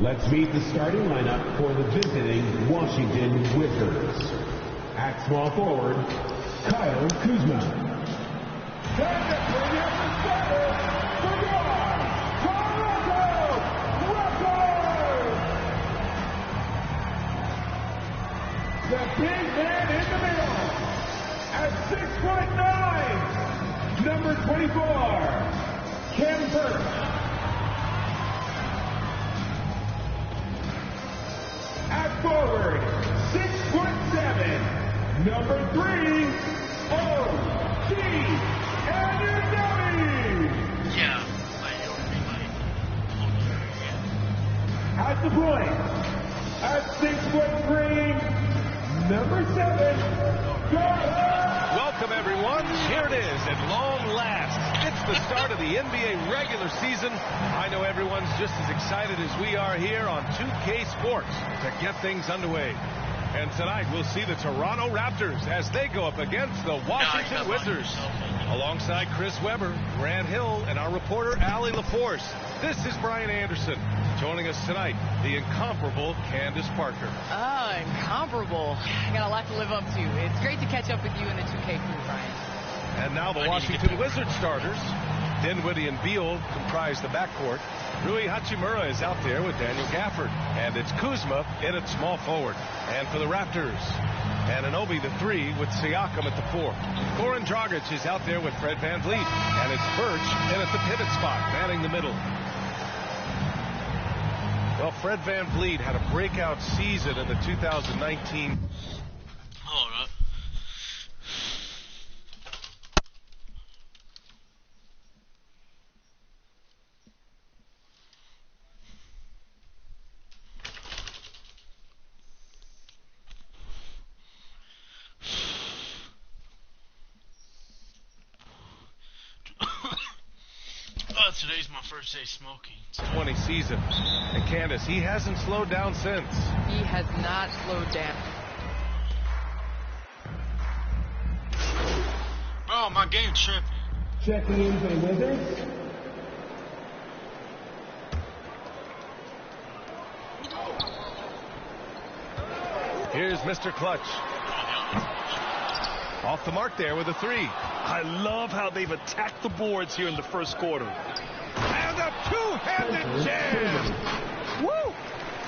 Let's meet the starting lineup for the visiting Washington Wizards. At small forward, Kyle Kuzma. And the previous starter, the guard, Toronto Raptors! The big man in the middle, at 6'9", number 24, Khem Birch. At forward, 6'7", number 3, O.G. Anunoby. Yeah, I know everybody. At the point, at 6'3", number 7, Garland. Welcome, everyone. Here it is at long last. It's the start of the NBA regular season. I know everyone's just as excited as we are here on 2K Sports to get things underway. And tonight we'll see the Toronto Raptors as they go up against the Washington Wizards. Alongside Chris Webber, Grant Hill, and our reporter Allie LaForce, this is Brian Anderson. Joining us tonight, the incomparable Candace Parker. Oh, incomparable. I got a lot to live up to. It's great to catch up with you in the 2K crew, Brian. And now the Washington Wizards starters. Dinwiddie and Beal comprise the backcourt. Rui Hachimura is out there with Daniel Gafford. And it's Kuzma in at small forward. And for the Raptors, Anunoby the 3 with Siakam at the 4. Goran Dragic is out there with Fred VanVleet. And it's Birch in at the pivot spot, manning the middle. Well, Fred VanVleet had a breakout season in the 2019. Hold up. Today's my first day smoking. 20 season. And Candace, he hasn't slowed down since. He has not slowed down. Bro, my game tripping. Checking in for the Wizards. Here's Mr. Clutch. Off the mark there with a 3. I love how they've attacked the boards here in the first quarter. And a two-handed jam. Woo!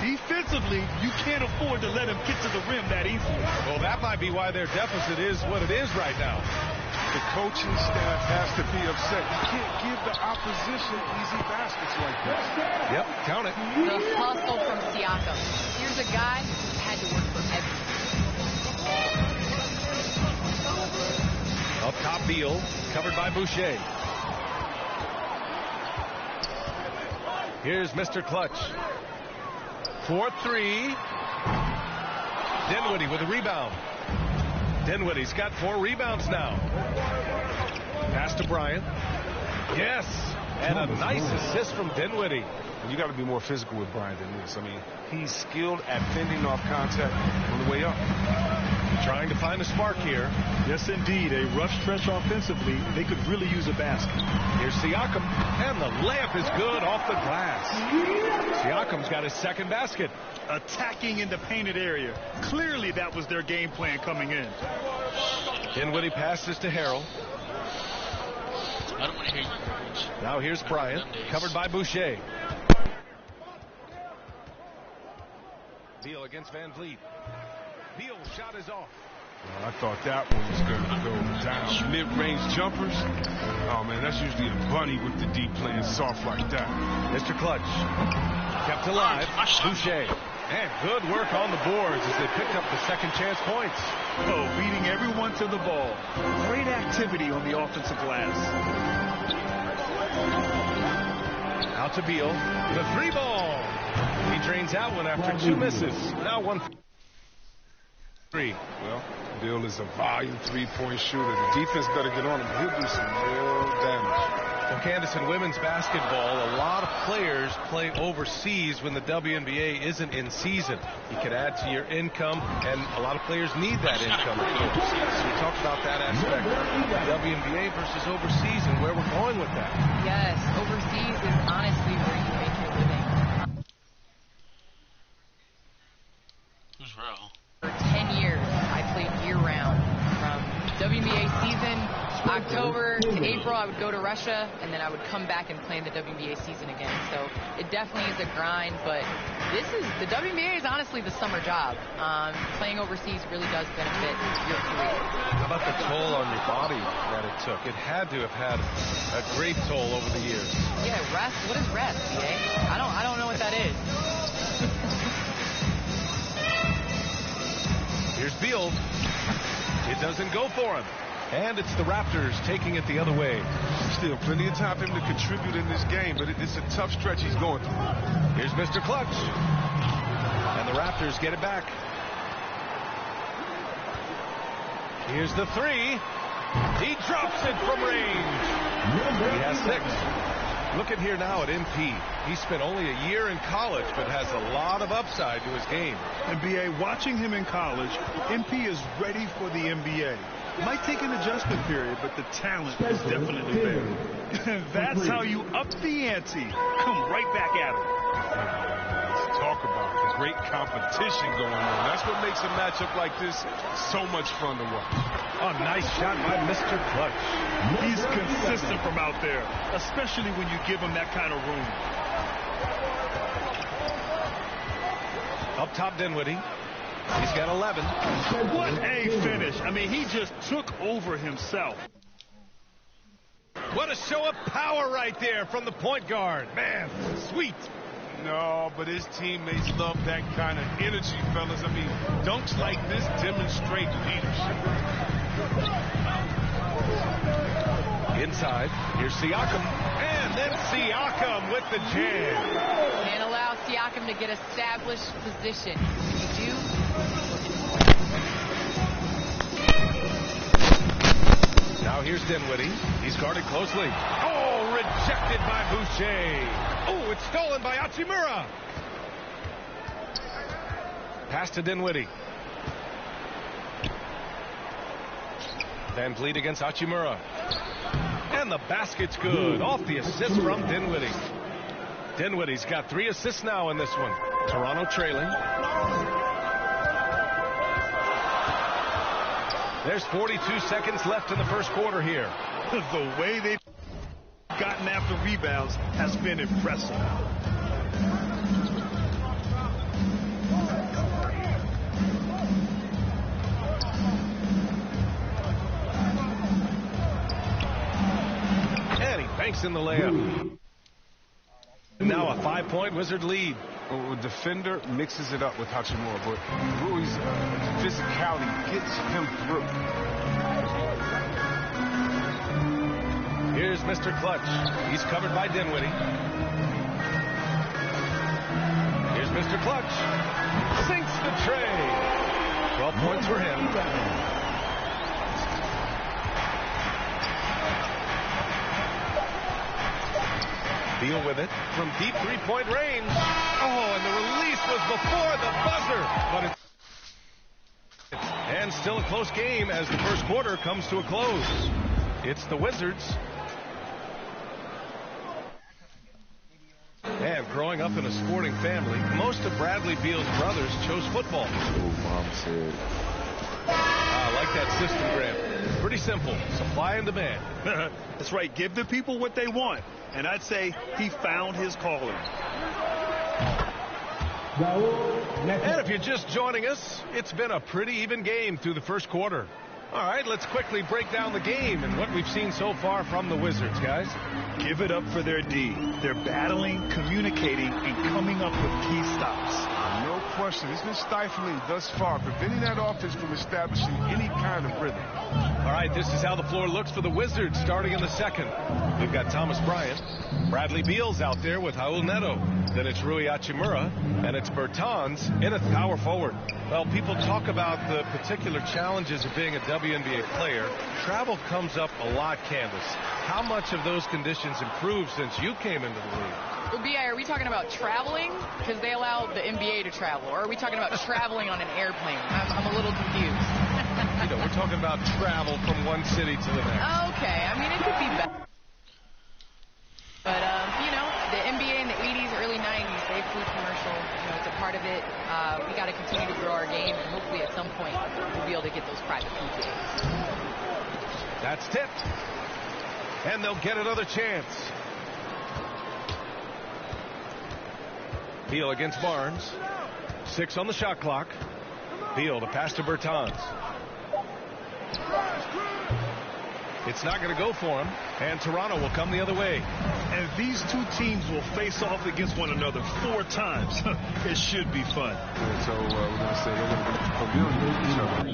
Defensively, you can't afford to let him get to the rim that easily. Well, that might be why their deficit is what it is right now. The coaching staff has to be upset. You can't give the opposition easy baskets like this. Yep, count it. The hustle from Siakam. Here's a guy who had to work for everything. Up top, Beal, covered by Boucher. Here's Mr. Clutch. 4-3. Dinwiddie with a rebound. Dinwiddie's got 4 rebounds now. Pass to Bryant. Yes, and a nice assist from Dinwiddie. You got to be more physical with Bryant than this. I mean, he's skilled at fending off contact on the way up. Trying to find a spark here. Yes, indeed. A rough stretch offensively. They could really use a basket. Here's Siakam, and the layup is good off the glass. Siakam's got his second basket. Attacking in the painted area. Clearly that was their game plan coming in. Dinwiddie passes to Harrell. I don't want to hear you preach. Now here's Bryant, covered by Boucher. Beal against VanVleet. Beal's shot is off. Well, I thought that one was going to go down. Mid-range jumpers. Oh, man, that's usually a bunny with the deep playing soft like that. Mr. Clutch kept alive. Boucher. And good work on the boards as they picked up the second chance points. Oh, beating everyone to the ball. Great activity on the offensive glass. Out to Beal. The 3 ball. He drains out one after 2 misses. Now 1-3. Well, Beal is a volume 3-point shooter. The defense better get on him. He'll do some real damage. Well, Candace, in women's basketball, a lot of players play overseas when the WNBA isn't in season. You can add to your income, and a lot of players need that income overseas. So we talked about that aspect, WNBA versus overseas, and where we're going with that. Yes, overseas is honestly where you make your living. I would go to Russia, and then I would come back and play in the WNBA season again. So it definitely is a grind, but the WNBA is honestly the summer job. Playing overseas really does benefit your career. How about the toll on your body that it took? It had to have had a great toll over the years. Yeah, rest. What is rest, DA? I don't know what that is. Here's Beal. It doesn't go for him. And it's the Raptors taking it the other way. Still plenty of time for him to contribute in this game, but it's a tough stretch he's going through. Here's Mr. Clutch. And the Raptors get it back. Here's the three. He drops it from range. He has 6. Look at here now at MP. He spent only a year in college, but has a lot of upside to his game. NBA, watching him in college, MP is ready for the NBA. It might take an adjustment period, but the talent is definitely there. That's how you up the ante. Come right back at him. Let's talk about the great competition going on. That's what makes a matchup like this so much fun to watch. A nice shot by Mr. Clutch. He's consistent from out there, especially when you give him that kind of room. Up top, Dinwiddie. He's got 11. What a finish. I mean, he just took over himself. What a show of power right there from the point guard. Man, sweet. No, but his teammates love that kind of energy, fellas. I mean, dunks like this demonstrate leadership. Inside, here's Siakam. And then Siakam with the jam. Can't allow Siakam to get established position. If you do, now here's Dinwiddie. He's guarded closely. Oh, rejected by Boucher. Oh, it's stolen by Hachimura. Pass to Dinwiddie. Van Vliet against Hachimura. And the basket's good. Off the assist from Dinwiddie. Dinwiddie's got 3 assists now in this one. Toronto trailing. There's 42 seconds left in the first quarter here. The way they've gotten after rebounds has been impressive. And he banks in the layup. Now a 5-point Wizard lead. A defender mixes it up with Hachimura, but Rui's physicality gets him through. Here's Mr. Clutch. He's covered by Dinwiddie. Here's Mr. Clutch. Sinks the tray. 12 points for him. Beal with it from deep 3-point range. Oh, and the release was before the buzzer. But and still a close game as the first quarter comes to a close. It's the Wizards. And growing up in a sporting family, most of Bradley Beal's brothers chose football. Mom said. I like that system, Grant. Pretty simple. Supply and demand. That's right. Give the people what they want. And I'd say he found his calling. And if you're just joining us, it's been a pretty even game through the first quarter. All right, let's quickly break down the game and what we've seen so far from the Wizards, guys. Give it up for their D. They're battling, communicating, and coming up with key stops. No question. It's been stifling thus far, preventing that offense from establishing any kind of rhythm. All right, this is how the floor looks for the Wizards starting in the second. We've got Thomas Bryant. Bradley Beal's out there with Raul Neto. Then it's Rui Hachimura, and it's Bertans in at power forward. Well, people talk about the particular challenges of being a WNBA player. Travel comes up a lot, Candace. How much of those conditions improved since you came into the league? Well, B.I., are we talking about traveling? Because they allow the NBA to travel. Or are we talking about traveling on an airplane? I'm a little confused. You know, we're talking about travel from one city to the next. Okay, I mean, it could be better. But, you know, the NBA in the 80s, early 90s, they flew commercial. You know, it's a part of it. We got to continue to grow our game, and hopefully at some point we'll be able to get those private food days. That's tipped. And they'll get another chance. Beal against Barnes. 6 on the shot clock. Beal to pass to Bertans. It's not going to go for him, and Toronto will come the other way. And these two teams will face off against one another 4 times. It should be fun. And so we're going to say they're going to be familiar with each other.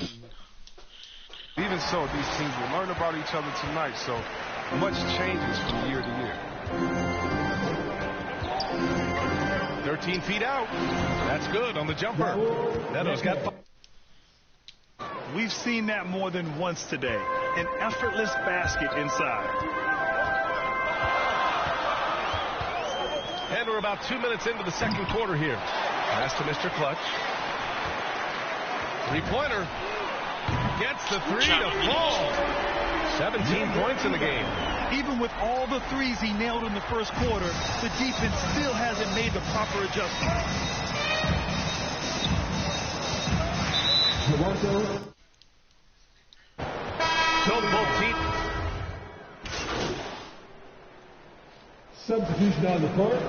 Even so, these teams will learn about each other tonight, so much changes from year to year. 13 feet out. That's good on the jumper. Neto's got 5. We've seen that more than once today. An effortless basket inside. And we're about 2 minutes into the second quarter here. Pass to Mr. Clutch. Three-pointer. Gets the 3 to fall. 17 points in the game. Even with all the threes he nailed in the first quarter, the defense still hasn't made the proper adjustment. Both teams. Substitution on the court.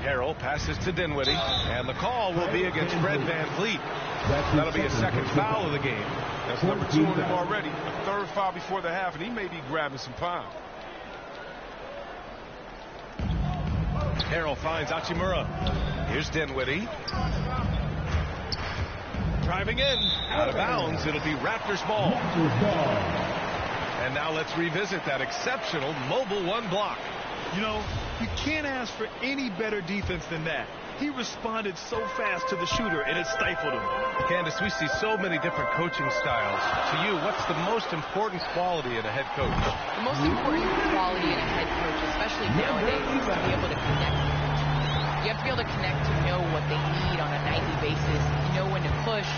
Harrell passes to Dinwiddie, and the call will be against Fred VanVleet. That'll be a second foul of the game. That's number 2 on him already. A third foul before the half, and he may be grabbing some pounds. Harrell finds Hachimura. Here's Dinwiddie. Driving in. Out of bounds. It'll be Raptors ball. And now let's revisit that exceptional mobile 1 block. You know, you can't ask for any better defense than that. He responded so fast to the shooter, and it stifled him. Candace, we see so many different coaching styles. To you, what's the most important quality in a head coach? The most important quality in a head coach, especially nowadays, is to be able to connect. You have to be able to connect to know what they need on a nightly basis, know when to push,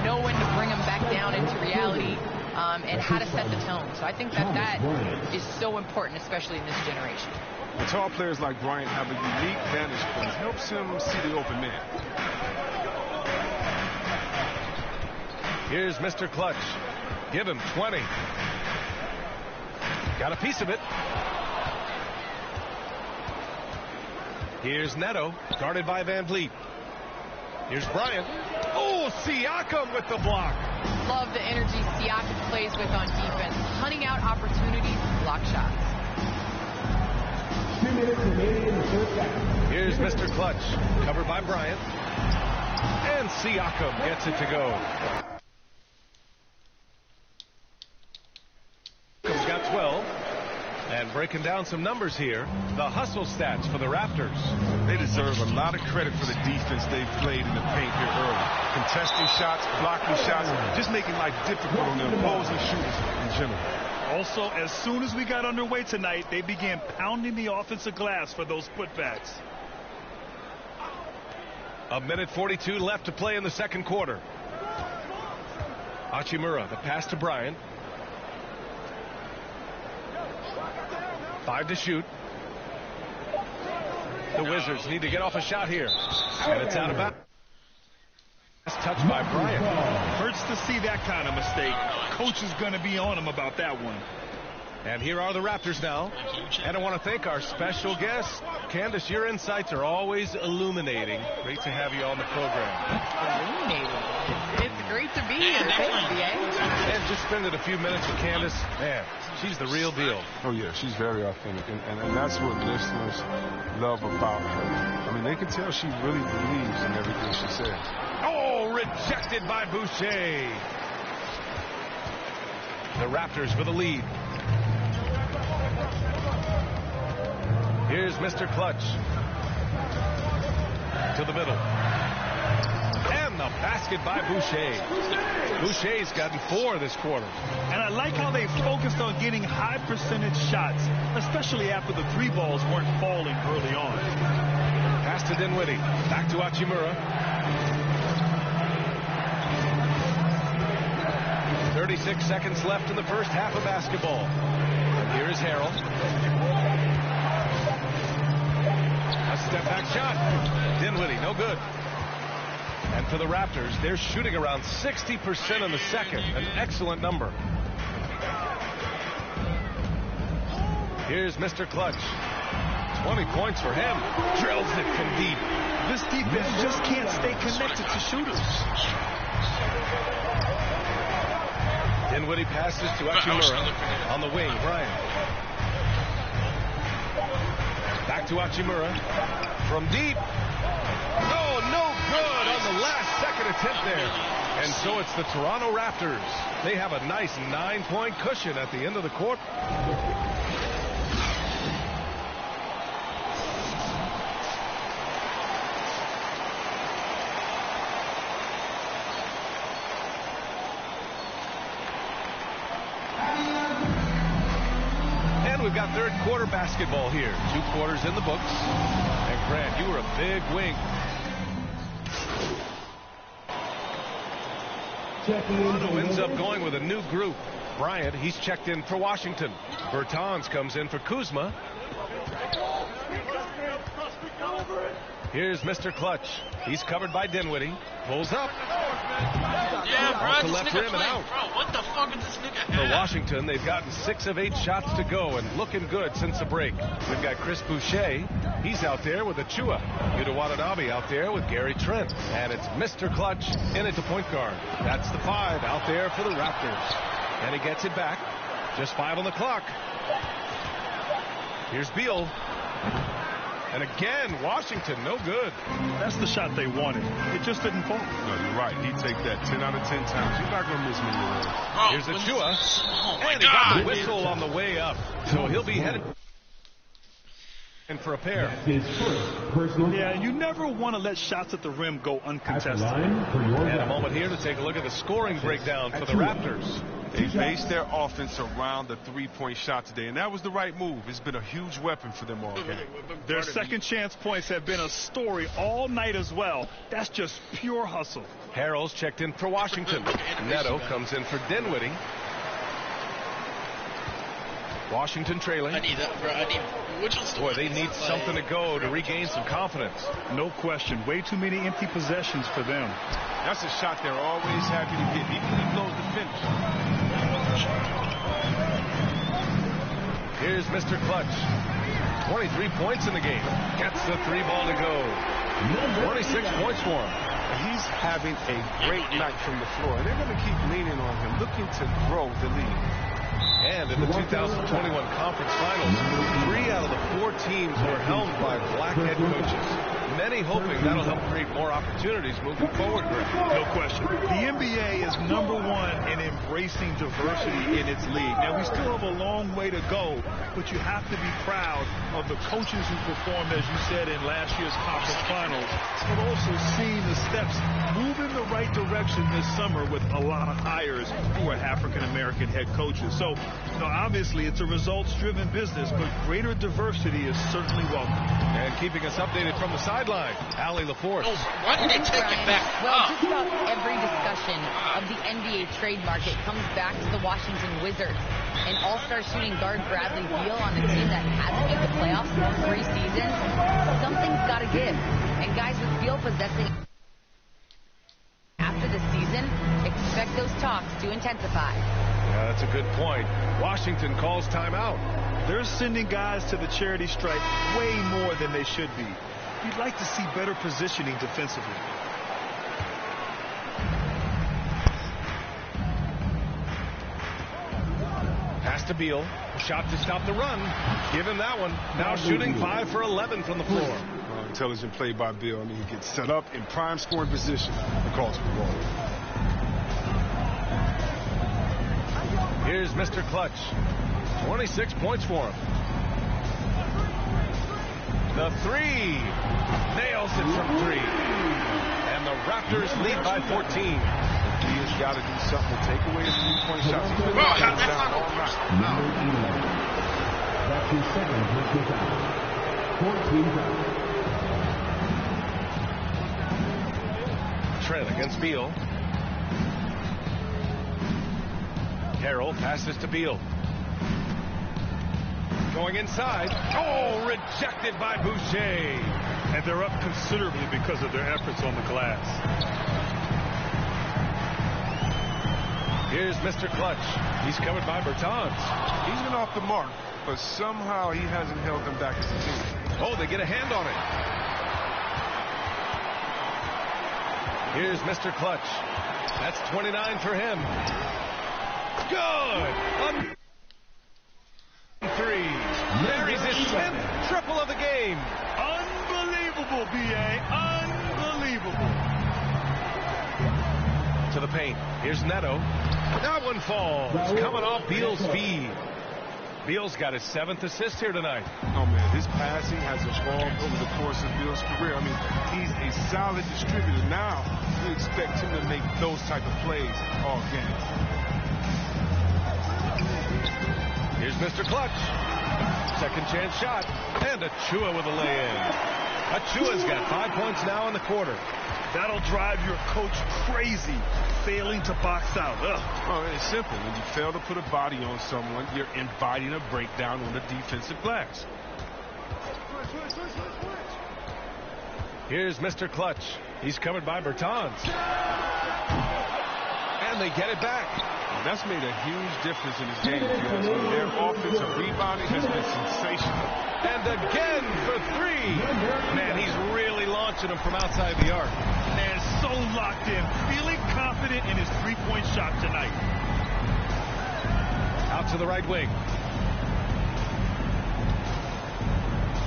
know when to bring them back down into reality, and how to set the tone. So I think that is so important, especially in this generation. The tall players like Bryant have a unique vantage point. It helps him see the open man. Here's Mr. Clutch. Give him 20. Got a piece of it. Here's Neto, guarded by VanVleet. Here's Bryant. Oh, Siakam with the block. Love the energy Siakam plays with on defense, hunting out opportunities, block shots. 2 minutes remaining in the first half. Here's Mr. Clutch, covered by Bryant. And Siakam gets it to go. Siakam's got 12. And breaking down some numbers here, the hustle stats for the Raptors. They deserve a lot of credit for the defense they've played in the paint here early. Contesting shots, blocking shots, just making life difficult on the opposing shooters in general. Also, as soon as we got underway tonight, they began pounding the offensive glass for those putbacks. 1:42 left to play in the second quarter. Hachimura, the pass to Bryant. 5 to shoot. The Wizards need to get off a shot here. And it's out of bounds. Touched by Bryant. Hurts to see that kind of mistake. Coach is going to be on him about that one. And here are the Raptors now. And I want to thank our special guest. Candace, your insights are always illuminating. Great to have you on the program. Illuminating. It's great to be here. Thank you, And just spending a few minutes with Candace. Man, she's the real deal. Oh, yeah, she's very authentic. And that's what listeners love about her. I mean, they can tell she really believes in everything she says. Oh, rejected by Boucher. The Raptors with a lead. Here's Mr. Clutch. To the middle. And the basket by Boucher. Boucher's gotten 4 this quarter. And I like how they focused on getting high percentage shots, especially after the 3 balls weren't falling early on. Pass to Dinwiddie. Back to Hachimura. 36 seconds left in the first half of basketball. And here is Harrell. A step back shot. Dinwiddie, no good. And for the Raptors, they're shooting around 60% in the second, an excellent number. Here's Mr. Clutch. 20 points for him. Drills it from deep. This defense just can't stay connected to shooters. Dinwiddie passes to Hachimura on the wing. Bryant. Back to Hachimura. From deep. Oh, no good on the last second attempt there. And so it's the Toronto Raptors. They have a nice 9-point cushion at the end of the quarter. We've got third quarter basketball here. 2 quarters in the books. And Grant, you were a big wing. Toronto ends up going with a new group. Bryant, he's checked in for Washington. Bertans comes in for Kuzma. Here's Mr. Clutch. He's covered by Dinwiddie. Pulls up. Yeah, bro, Off the this left nigga rim and out. Bro, what the fuck is this nigga For at? Washington, they've gotten 6 of 8 shots to go and looking good since the break. We've got Chris Boucher. He's out there with Achua. Yuta Watanabe out there with Gary Trent. And it's Mr. Clutch in at the point guard. That's the 5 out there for the Raptors. And he gets it back. Just 5 on the clock. Here's Beal. And again, Washington, no good. That's the shot they wanted. It just didn't fall. No, you're right. He'd take that 10 out of 10 times. You're not going to miss many of those. Bro, Here's Achua. Oh my And he got God. the whistle on the way up. So he'll be headed in for a pair. His first personal Yeah, you never want to let shots at the rim go at the uncontested. line for your And a moment here to take a look at the scoring breakdown for the Raptors. They based their offense around the three-point shot today, and that was the right move. It's been a huge weapon for them all game. Their second chance points have been a story all night as well. That's just pure hustle. Harrell's checked in for Washington. Neto comes in for Dinwiddie. Washington trailing. I need that, bro. I need. Which one's the Boy, one? they need something to go to regain some confidence. No question. Way too many empty possessions for them. That's a shot they're always happy to get, even if he blows the finish. Here's Mr. Clutch. 23 points in the game. Gets the 3 ball to go. 26 points for him. He's having a great night from the floor, and they're going to keep leaning on him, looking to grow the lead. And in the 2021 Conference Finals, 3 out of the 4 teams were helmed by black head coaches. Many hoping that'll help create more opportunities moving forward, Greg. No question. The NBA is #1 in embracing diversity in its league. Now, we still have a long way to go, but you have to be proud of the coaches who performed, as you said, in last year's conference finals, but also seeing the steps move in the right direction this summer with a lot of hires who are African-American head coaches. So, obviously, it's a results-driven business, but greater diversity is certainly welcome. And keeping us updated from the sideline, Allie LaForce. Oh, why did they take it back Well, up? just about every discussion of the NBA trade market comes back to the Washington Wizards. And all-star shooting guard Bradley Beal on a team that hasn't made the playoffs in 3 seasons. Something's got to give. And guys, with Beal possessing after the season, expect those talks to intensify. Yeah, that's a good point. Washington calls timeout. They're sending guys to the charity stripe way more than they should be. You'd like to see better positioning defensively. Pass to Beal. Shot to stop the run. Give him that one. Now shooting 5 for 11 from the floor. Intelligent play by Bill. I mean, he gets set up in prime scoring position and calls for the ball. Here's Mr. Clutch. 26 points for him. The 3. Nails it from 3. And the Raptors lead by 14. He has got to do something to take away his three-point shots. He's been Bro, knocking that's them down not all night. number 11. That's his second personal foul. 14 fouls. Trent against Beal. Harrell passes to Beal. Going inside. Oh, rejected by Boucher. And they're up considerably because of their efforts on the glass. Here's Mr. Clutch. He's covered by Bertans. He's been off the mark, but somehow he hasn't held them back as a team. Oh, they get a hand on it. Here's Mr. Clutch. That's 29 for him. Good. Three. Buries his 10th triple of the game. Unbelievable, B.A. Unbelievable. To the paint. Here's Neto. That one falls. Coming off Beal's feed. Beal's got his 7th assist here tonight. Oh, man, his passing has evolved over the course of Beal's career. I mean, he's a solid distributor. Now, we expect him to make those type of plays all game. Here's Mr. Clutch. Second chance shot. And Achua with a lay-in. Achua's got 5 points now in the quarter. That'll drive your coach crazy, failing to box out. Ugh. Well, it's simple. When you fail to put a body on someone, you're inviting a breakdown on the defensive glass. Here's Mr. Clutch. He's covered by Bertans. And they get it back. That's made a huge difference in this game because their offensive rebounding has been sensational. And again for 3. Man, he's really launching them from outside the arc. And so locked in, feeling confident in his three-point shot tonight. Out to the right wing.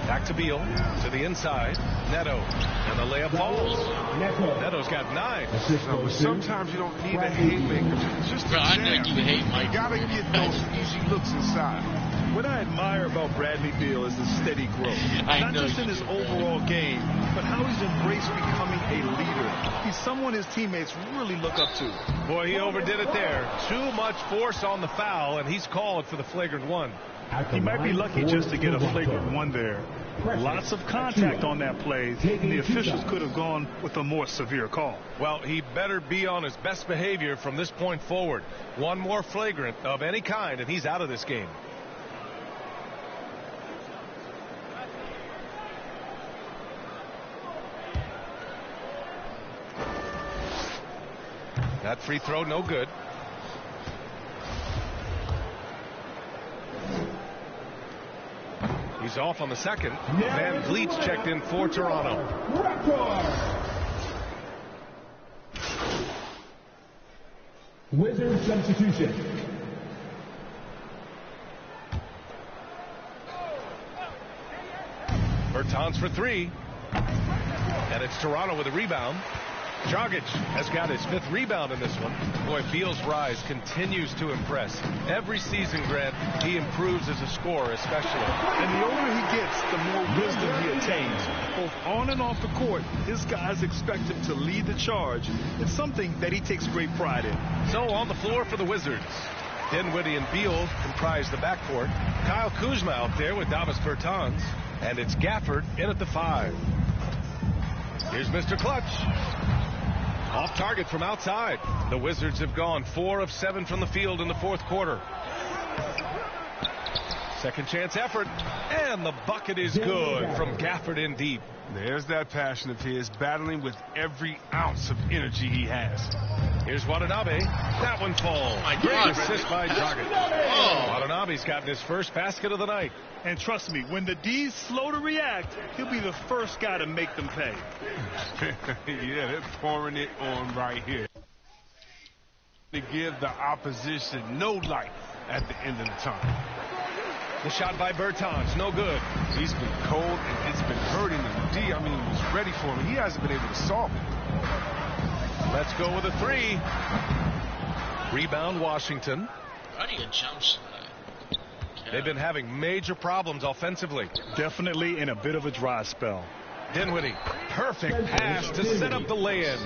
Back to Beal, to the inside. Neto, and the layup falls. Neto's got 9. No, sometimes you don't need a haymaker. Just Bro, I know you hate Mike. You gotta get those easy looks inside. What I admire about Bradley Beal is the steady growth. Not just in his overall game, but how he's embraced becoming a leader. He's someone his teammates really look up to. Boy, he overdid it there. Too much force on the foul, and he's called for the flagrant 1. He might be lucky just to get a flagrant 1 there. Lots of contact on that play. The officials could have gone with a more severe call. Well, he better be on his best behavior from this point forward. One more flagrant of any kind, and he's out of this game. That free throw, no good. He's off on the second. Van Vliet's checked in for Toronto. Wizards substitution. Bertans for 3. And it's Toronto with a rebound. Dragic has got his 5th rebound in this one. Boy, Beal's rise continues to impress. Every season, Grant, he improves as a scorer, especially. And the older he gets, the more wisdom he attains. Both on and off the court, his guys expect him to lead the charge. It's something that he takes great pride in. So on the floor for the Wizards, Dinwiddie and Beal comprise the backcourt. Kyle Kuzma out there with Davis Bertans. And it's Gafford in at the 5. Here's Mr. Clutch. Off target from outside. The Wizards have gone 4 of 7 from the field in the 4th quarter. Second chance effort. And the bucket is good from Gafford in deep. There's that passion of his, battling with every ounce of energy he has. Here's Watanabe. That one falls. Oh my Great God. assist by Dragic. Oh. Watanabe's gotten his first basket of the night. And trust me, when the D's slow to react, he'll be the first guy to make them pay. Yeah, they're pouring it on right here. To give the opposition no light at the end of the time. The shot by Bertans, no good. He's been cold and it's been hurting him. D, I mean, he was ready for him. He hasn't been able to solve it. Let's go with a 3. Rebound, Washington. Running a jump shot. They've been having major problems offensively. Definitely in a bit of a dry spell. Dinwiddie, perfect pass to set up the lay-in.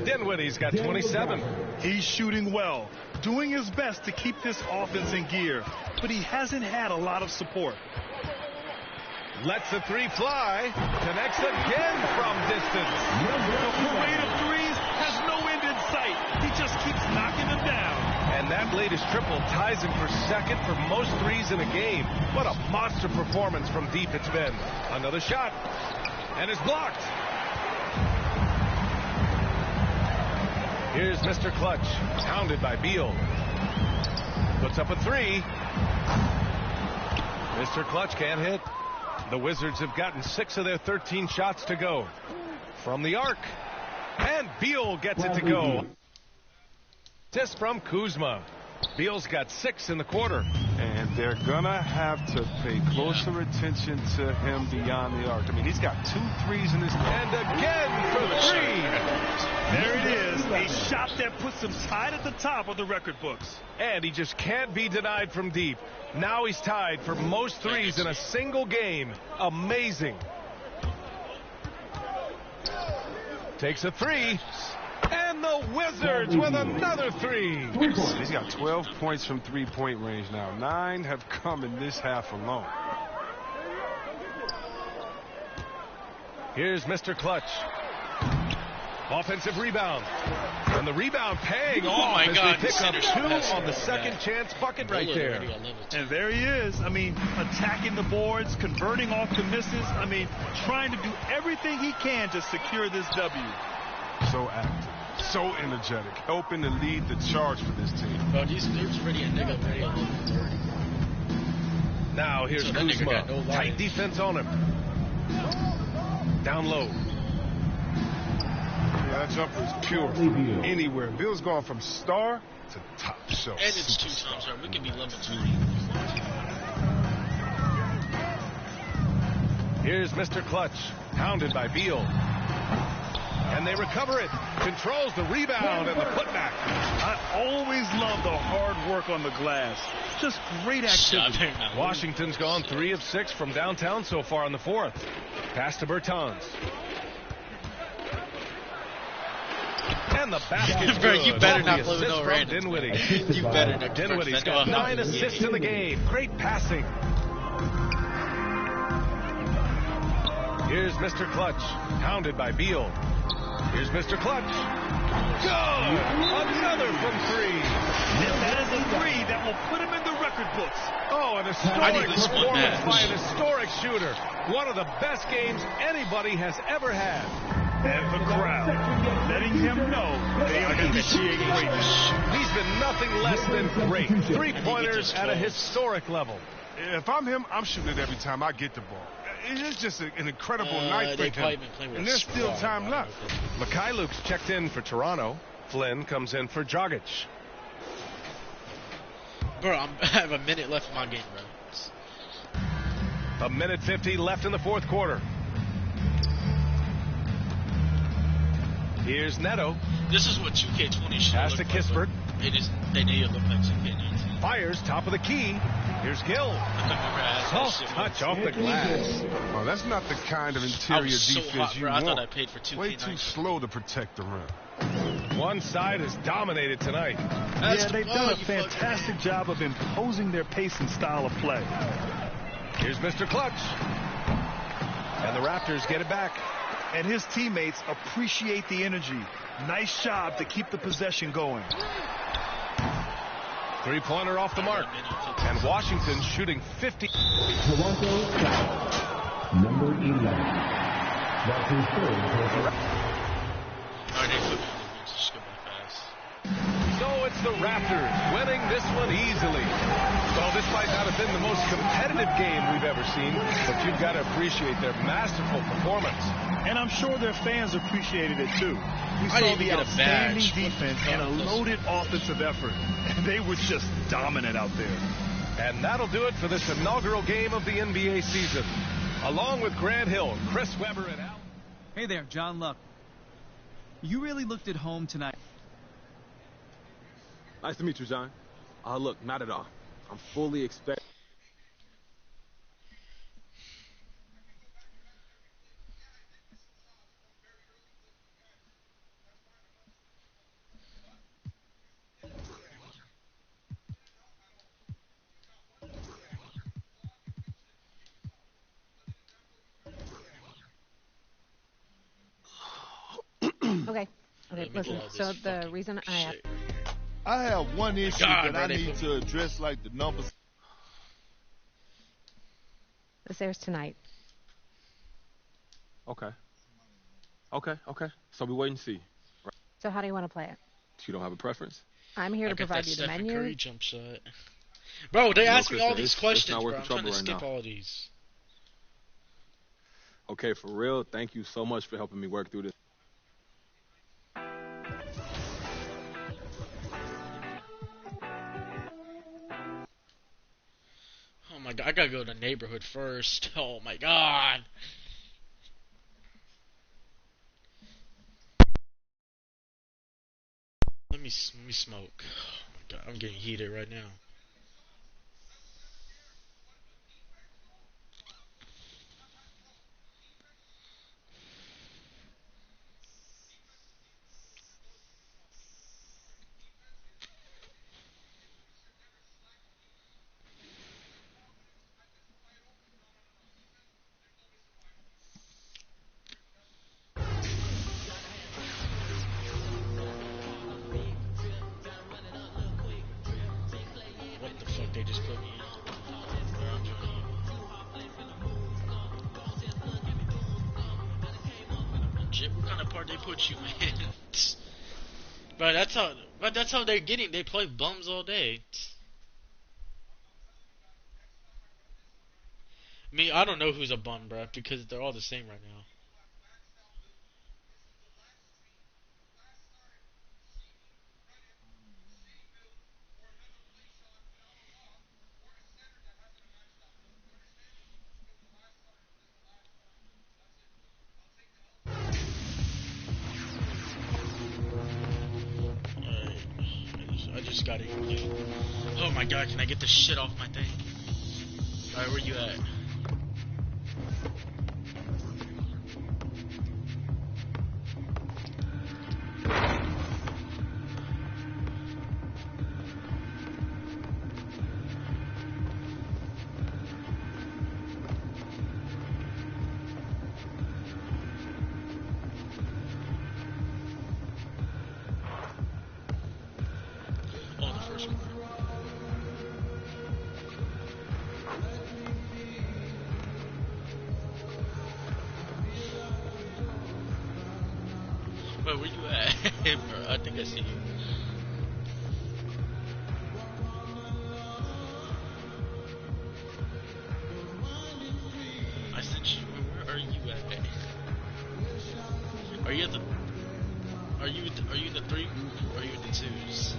Dinwiddie's got 27. He's shooting well, doing his best to keep this offense in gear, but he hasn't had a lot of support. Lets the 3 fly. Connects again from distance. The parade of threes has no end in sight. He just keeps knocking them down. And that latest triple ties him for second for most threes in a game. What a monster performance from deep it's been. Another shot. And is blocked. Here's Mr. Clutch, pounded by Beal. Puts up a three. Mr. Clutch can't hit. The Wizards have gotten 6 of their 13 shots to go. From the arc. And Beal gets it to go. Assist from Kuzma. Beal's got 6 in the quarter. And they're going to have to pay closer attention to him beyond the arc. I mean, he's got 2 threes in his... And again for 3. There it is. A shot that puts him tied at the top of the record books. And he just can't be denied from deep. Now he's tied for most threes in a single game. Amazing. Takes a 3. And the Wizards with another 3. He's got 12 points from three-point range now. 9 have come in this half alone. Here's Mr. Clutch. Offensive rebound. And the rebound paying off as they pick up 2 on the second chance bucket right there. And there he is. I mean, attacking the boards, converting off the misses. I mean, trying to do everything he can to secure this W. So active, so energetic, helping to lead the charge for this team. Bro, these dudes ready and nigga ready at 11:30. Now here's So that nigga Kuzma. got no line. Tight defense on him. Down low. Yeah, that jumper is pure. Anywhere. Bill's going from star to top shelf. And it's 2 times right. We can be lemon 20. Here's Mr. Clutch. Pounded by Beal. And they recover it. Controls the rebound and the putback. I always love the hard work on the glass. Just great activity. Washington's gone 3 of 6 from downtown so far in the 4th. Pass to Bertans. And the basket. Bro, you better not play with no random. Dinwiddie. You better not. Dinwiddie's got 9 assists in the game. Great passing. Here's Mr. Clutch. Pounded by Beal. Here's Mr. Clutch. Good! Another from 3. That is a 3 that will put him in the record books. Oh, an historic performance by an historic shooter. One of the best games anybody has ever had. And the crowd letting him know they appreciate greatness. He's been nothing less than great. 3-pointers at a historic level. If I'm him, I'm shooting it every time I get the ball. It's just an incredible night for him. And there's still time left. Mikhailuk's checked in for Toronto. Flynn comes in for Dragic. Bro, I have a minute left in my game, bro. 1:50 left in the 4th quarter. Here's Neto. This is what 2K20 should Pass look to like. Kispert. They need to look like 2K19. Fires top of the key. Here's Gill. Soft touch off the glass. Oh, that's not the kind of interior so defense hot, you bro. want. I thought I paid for 2K19. Way too slow to protect the rim. One side is dominated tonight. They've done a fantastic job of imposing their pace and style of play. Here's Mr. Clutch. And the Raptors get it back. And his teammates appreciate the energy. Nice job to keep the possession going. 3-pointer off the mark. And Washington shooting 50. Toronto foul. Number 11. That's his 3rd. So it's the Raptors winning this one easily. So this might not have been the most competitive game we've ever seen, but you've got to appreciate their masterful performance. And I'm sure their fans appreciated it too. We saw the outstanding defense and a loaded offensive effort. And they were just dominant out there. And that'll do it for this inaugural game of the NBA season. Along with Grant Hill, Chris Webber, and Al. Hey there, John Luck. You really looked at home tonight. Nice to meet you, John. Look, not at all. I'm fully expecting. Okay, listen, so the reason I have one issue that I need to address, like the numbers. This airs tonight. Okay. Okay. So we wait and see. Right. So how do you want to play it? You don't have a preference? I'm here I to got provide that you the Stephen menu. Curry jump shot. Bro, they asked me all these questions, not bro. worth I'm the trying to trouble right skip now. all these. Okay, for real. Thank you so much for helping me work through this. Oh my god, I gotta go to the neighborhood first. Oh my god. Let me smoke. Oh my god, I'm getting heated right now. What the fuck they just put me in? Jip, what kind of part they put you in? But that's how they're getting. They play bums all day. Me, I don't know who's a bum, bro, because they're all the same right now. Alright, I just gotta. Oh my god, can I get this shit off my thing? Alright, where you at? Oh, the first one. Wait, where you at? I think I see you. I sent you. Where are you at? Are you at the? Are you in the 3? Or are you in the 2s?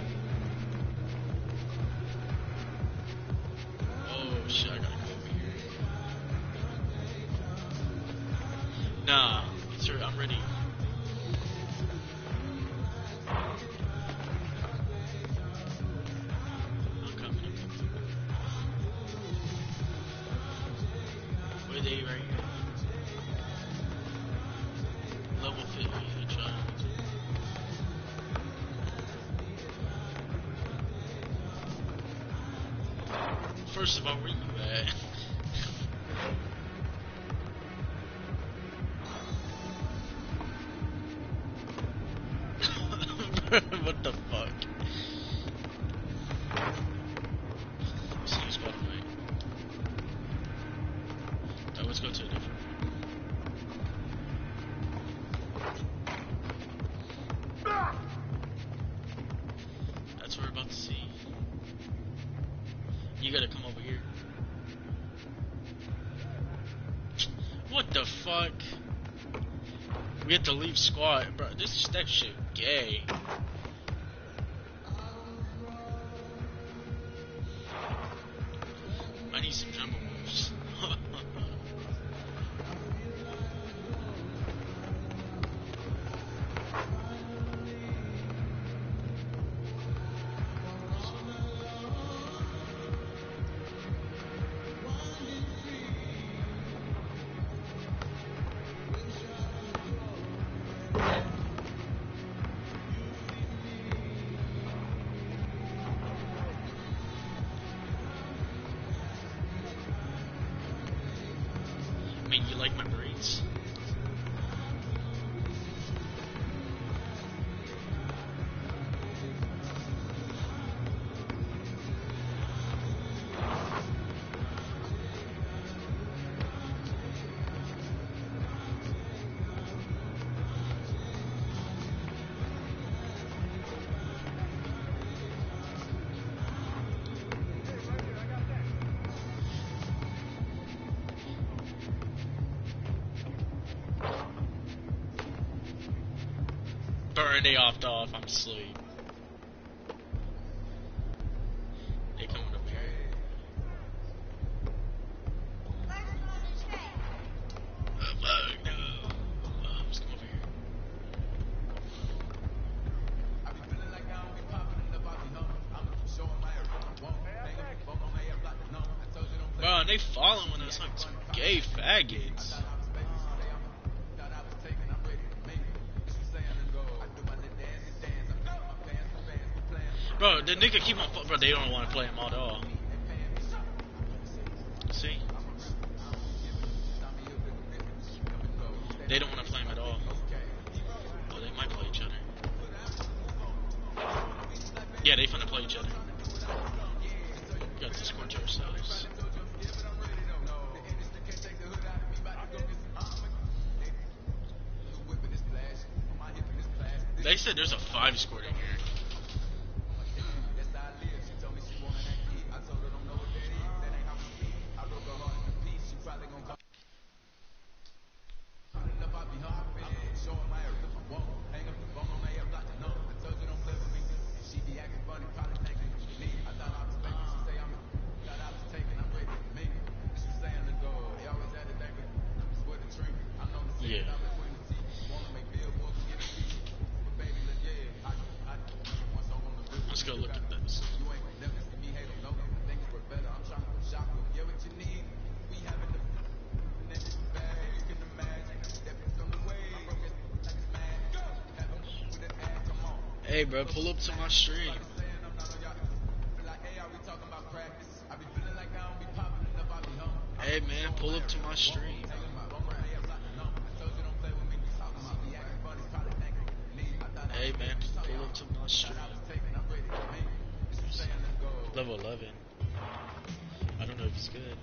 Oh shit! I gotta go over here. Nah, sir, I'm ready. I'm coming. Where they right here? Level 50. First of all, where you at? What the fuck? See you spot right. Alright, let's go to a different one. That's what we're about to see. You gotta come over here. What the fuck? We have to leave squad, bro. That shit gay. I need some jungle moves. Burn, they opted off. I'm asleep. They coming up here. No. Let's come over here. Bro, they following us like some gay faggots. Bro, the nigga keep on. Bro, they don't want to play him at all. See? They don't want to play him at all. Oh, they might play each other. Yeah, they finna play each other. We got this one to ourselves. They said there's a 5 scored in here. Yeah. Let's go look at this. Hey, bro, pull up to my stream. Hey, man, pull up to my stream. Hey, man, pull up to my stream. Level 11. I don't know if he's good.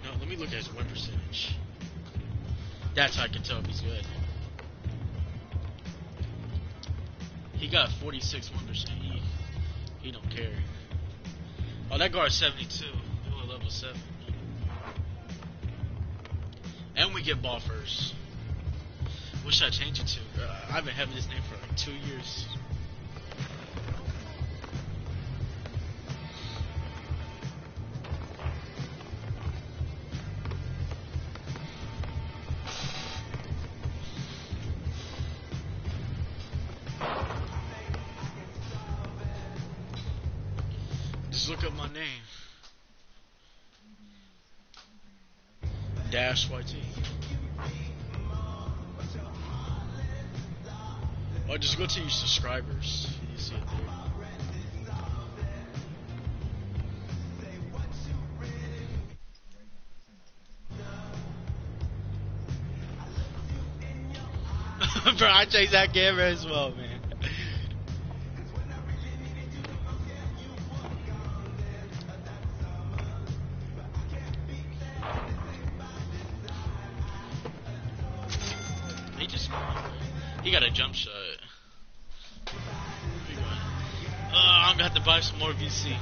No, let me look at his win percentage. That's how I can tell if he's good. He got 46 1%. He don't care. Oh, that guard's 72. Ooh, level 7. And we get ball first. What should I change it to? I've been having this name for like 2 years. Just look up my name. Dash YT. Or just go to your subscribers. You see it there. Bro, I changed that camera as well, man. He got a jump shot. I'm gonna have to buy some more VC.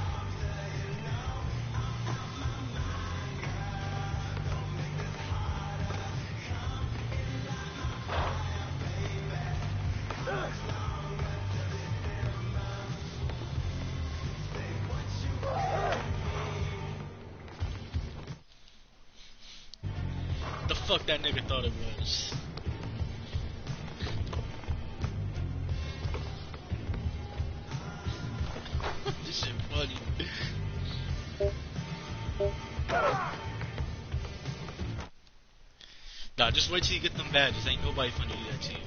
The fuck that nigga thought it was. This shit funny. Nah, just wait till you get them badges. Ain't nobody finna do that to you.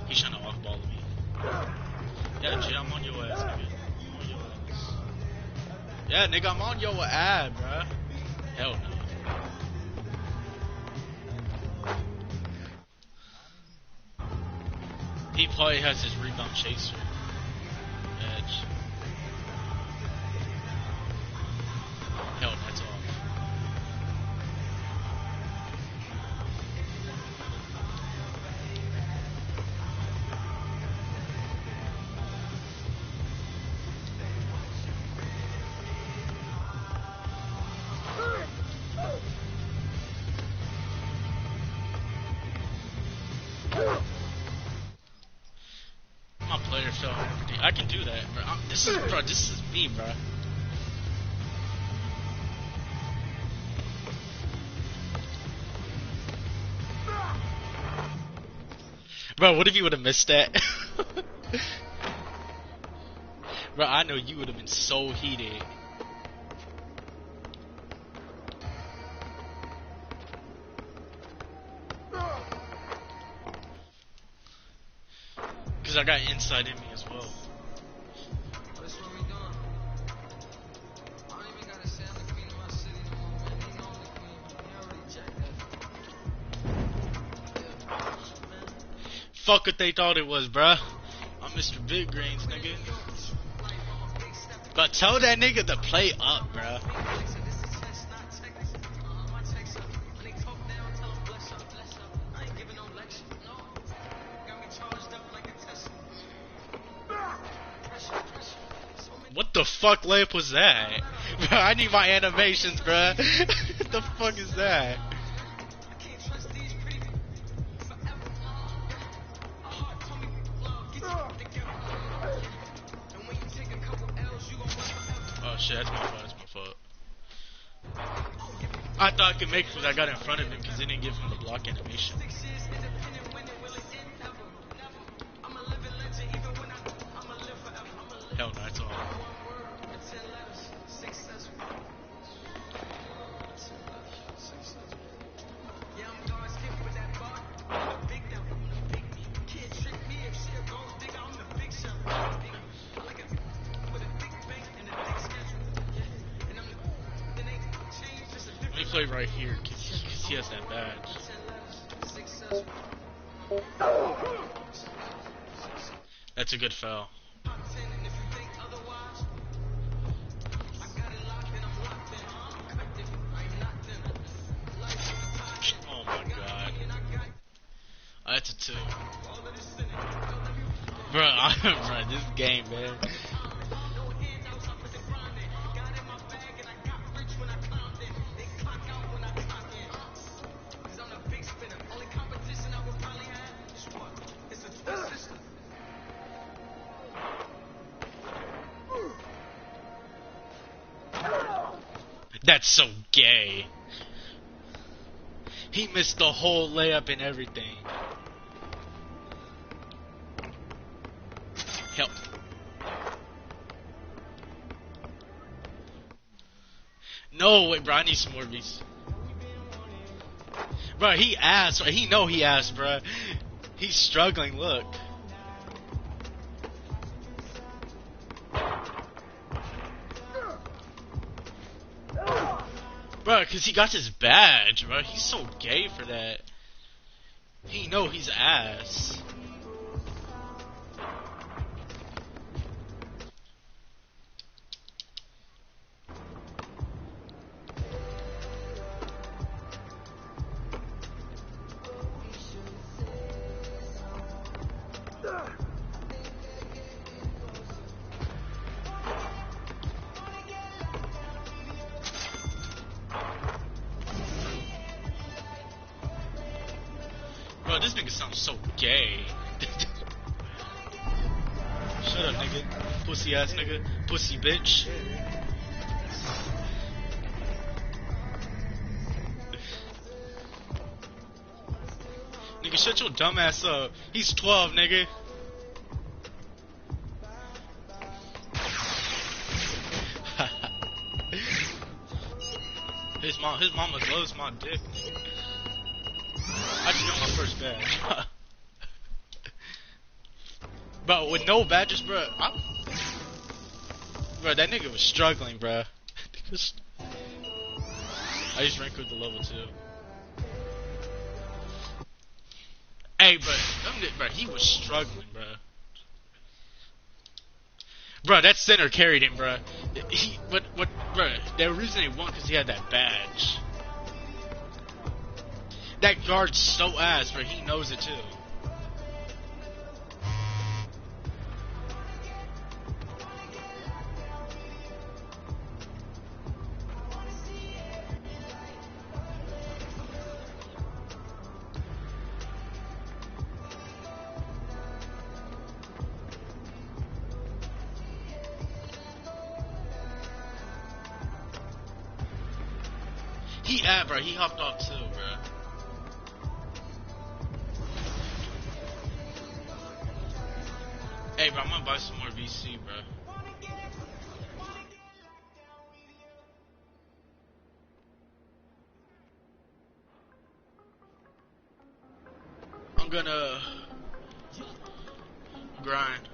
He's trying to off-ball me. Yeah, G, I'm on your ass, nigga. I'm on your ass. Yeah, nigga, I'm on your ass, bruh. Hell no. He probably has his rebound chaser edge. Hell, that's off. NFL and everything. I can do that, bro. This is me, bro. Bro, what if you would have missed that? Bro, I know you would have been so heated. Because I got inside in me as well. Fuck what they thought it was, bruh. I'm Mr. Big Greens, nigga. But tell that nigga to play up, bruh. What the fuck layup was that? Bro, I need my animations, bruh. What the fuck is that? Oh shit, that's my fault, I thought I could make it because I got in front of him because they didn't give him the block animation. Hell no, it's all. Let me play right here because he has that badge. That's a good foul. Oh my god. Oh, that's a 2. Bro, bro, this game, man. That's so gay. He missed the whole layup and everything. Help. No, wait, bro, I need some more of these. Bro, he asked. He know he asked, bro. He's struggling, look. Bro, because he got his badge, bro. He's so gay for that. He know he's ass. Bro, this nigga sounds so gay. Shut up, nigga. Pussy ass nigga. Pussy bitch. Nigga, shut your dumb ass up. He's 12, nigga. His mama loves my dick. I just got my first badge. Bro, with no badges, bro. Bro, that nigga was struggling, bro. I just ranked with the level 2. Hey, bro, he was struggling, bro. Bro, that center carried him, bro. Bro, the reason he won because he had that badge. That guard's so ass, bro. He knows it too. bro. He hopped off too, bro. Hey, bro, I'm gonna buy some more VC, bro. I'm gonna grind.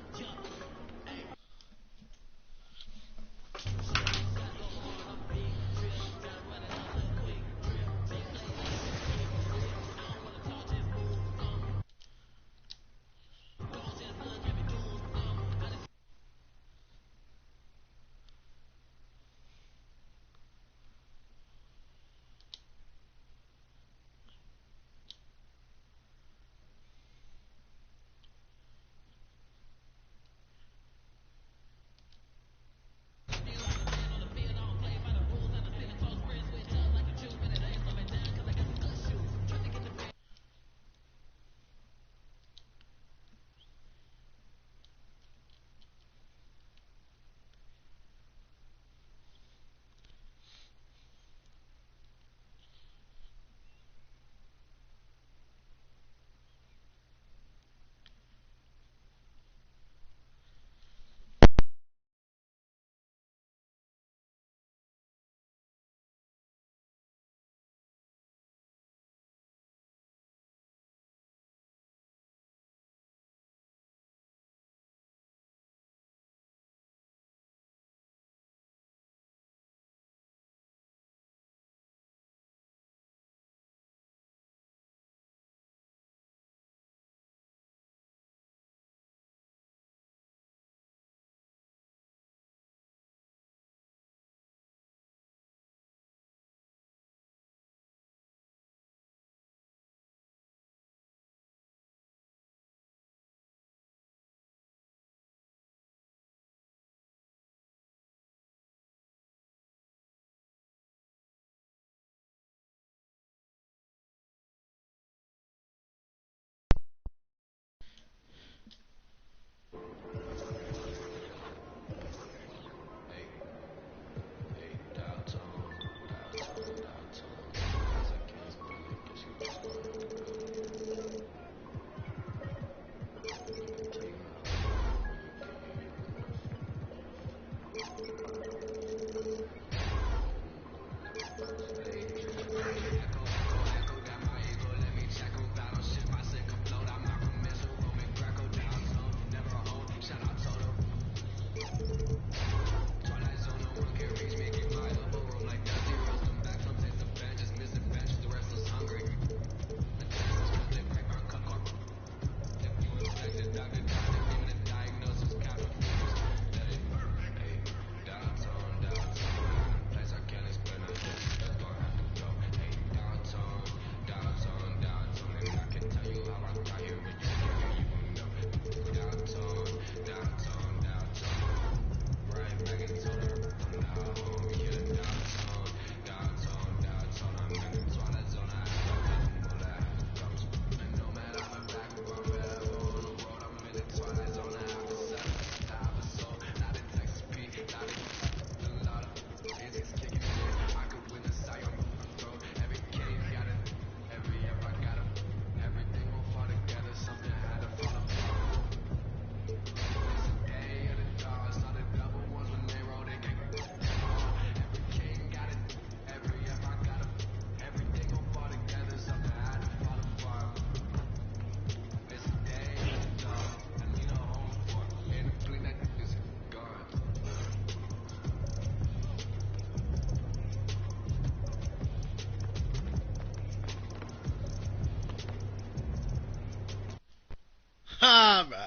Ha, bro.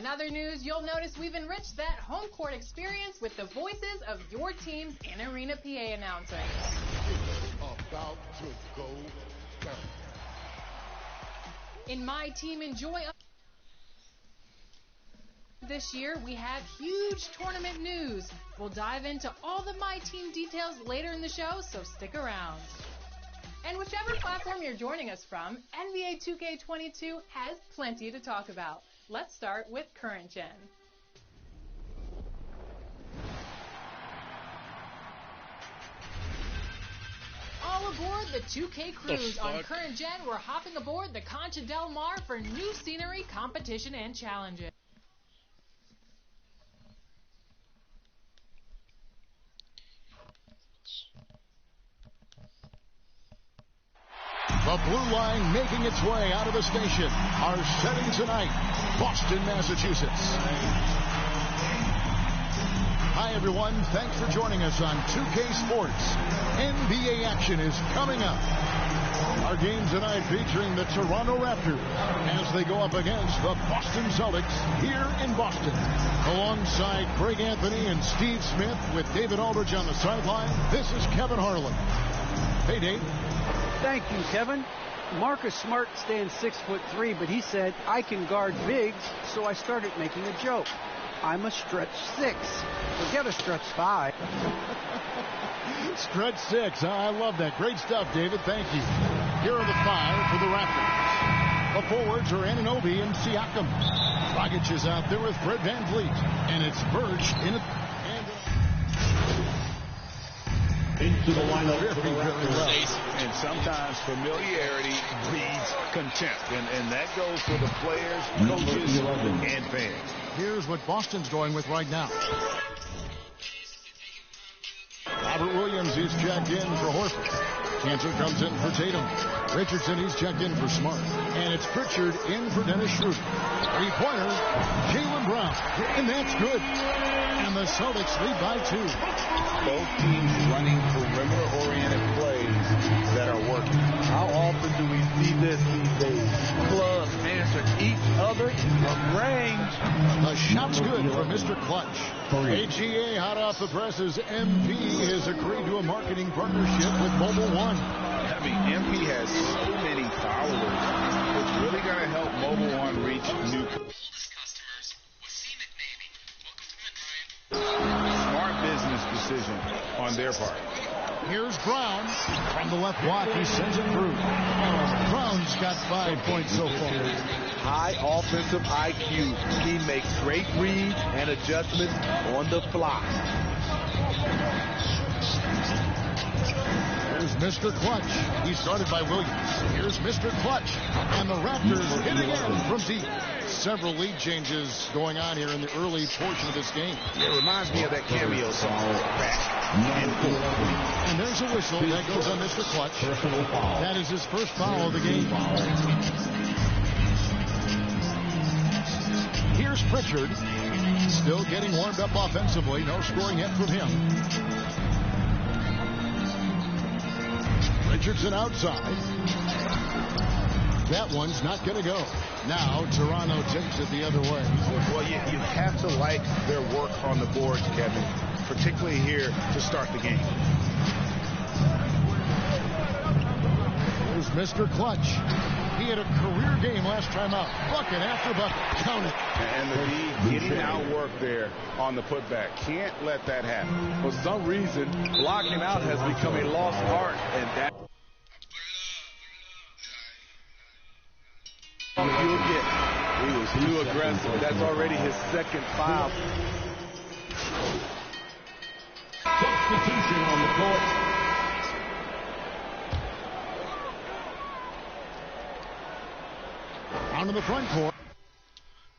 In other news, you'll notice we've enriched that home court experience with the voices of your team's in-arena PA announcers. About to go down. In My Team Enjoy this year, we have huge tournament news. We'll dive into all the My Team details later in the show, so stick around. And whichever platform you're joining us from, NBA 2K22 has plenty to talk about. Let's start with Current Gen. All aboard the 2K Cruise. On Current Gen, we're hopping aboard the Concha Del Mar for new scenery, competition, and challenges. The blue line making its way out of the station. Our setting tonight, Boston, Massachusetts. Hi, everyone. Thanks for joining us on 2K Sports. NBA action is coming up. Our game tonight featuring the Toronto Raptors as they go up against the Boston Celtics here in Boston. Alongside Craig Anthony and Steve Smith with David Aldridge on the sideline, this is Kevin Harlan. Hey, Dave. Thank you, Kevin. Marcus Smart stands 6'3", but he said, I can guard bigs, so I started making a joke. I'm a stretch 6. Forget a stretch 5. Stretch 6. I love that. Great stuff, David. Thank you. Here are the 5 for the Raptors. The forwards are Anunoby and Siakam. Dragic is out there with Fred VanVleet. And it's Birch in it. Into the lineup. Very well. And sometimes familiarity breeds contempt. And that goes for the players, coaches, and fans. Here's what Boston's going with right now. Robert Williams, he's checked in for Horford. Cantor comes in for Tatum. Richardson, he's checked in for Smart. And it's Pritchard in for Dennis Schroeder. Three-pointer, Jaylen Brown. And that's good. And the Celtics lead by 2. Both teams running perimeter-oriented plays that are working. How often do we see this these days? Clubs answer each other from range. The shot's good for Mr. Clutch. AGA hot off the presses. MP has agreed to a marketing partnership with Mobile One. I mean, MP has so many followers. It's really going to help Mobile One reach new customers. Smart business decision on their part. Here's Brown from the left block. He sends it through. Brown's got 5 points so far. High offensive IQ. He makes great reads and adjustments on the fly. Here's Mr. Clutch. He's started by Williams. Here's Mr. Clutch. And the Raptors hit again from deep. Several lead changes going on here in the early portion of this game. It reminds me of that cameo song. And there's a whistle that goes on Mr. Clutch. That is his first foul of the game. Here's Pritchard. Still getting warmed up offensively. No scoring yet from him. Richardson outside. That one's not going to go. Now Toronto takes it the other way. Well, you have to like their work on the boards, Kevin, particularly here to start the game. Here's Mr. Clutch. He had a career game last time out. Bucket after bucket. Count it. And the D getting outworked there on the putback. Can't let that happen. For some reason, blocking out has become a lost art, and that you'll get. He was too aggressive. That's already his second foul. Substitution on the court. Down to the front court.